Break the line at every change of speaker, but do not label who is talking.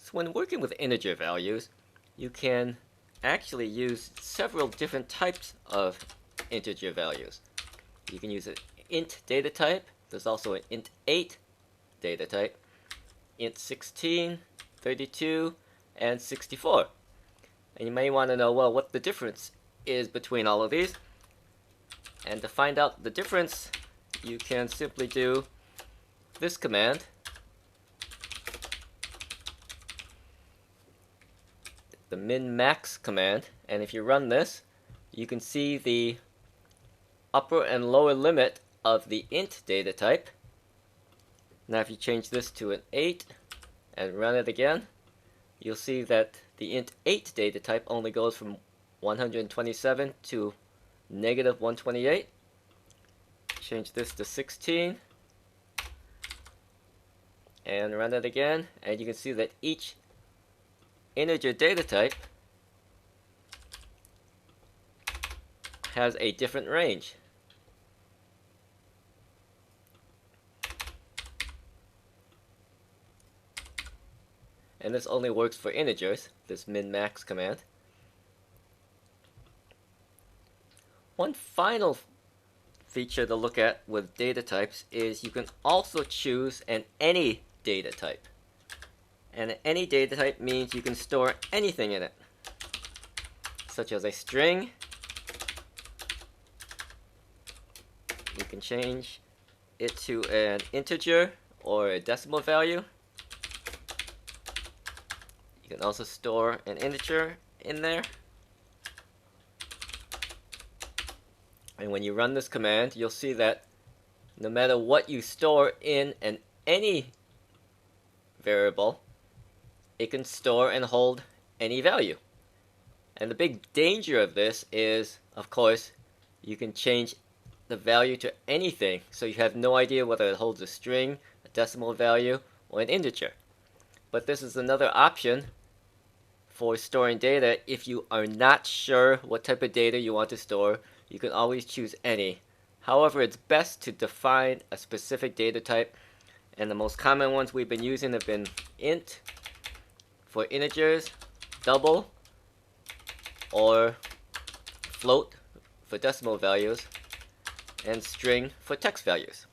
So when working with integer values, you can actually use several different types of integer values. You can use an int data type. There's also an int8 data type, int16, 32, and 64. And you may want to know, well, what the difference is between all of these. And to find out the difference, you can simply do this command. The min-max command, and if you run this, you can see the upper and lower limit of the int data type. Now if you change this to an 8 and run it again, you'll see that the int8 data type only goes from 127 to negative 128. Change this to 16 and run it again, and you can see that each integer data type has a different range. And this only works for integers, this min-max command. One final feature to look at with data types is you can also choose an any data type. And any data type means you can store anything in it, such as a string. You can change it to an integer or a decimal value. You can also store an integer in there. And when you run this command, you'll see that no matter what you store in an any variable, it can store and hold any value. And the big danger of this is, of course, you can change the value to anything, so you have no idea whether it holds a string, a decimal value, or an integer. But this is another option for storing data. If you are not sure what type of data you want to store, you can always choose any. However, it's best to define a specific data type, and the most common ones we've been using have been int for integers, double, or float for decimal values, and string for text values.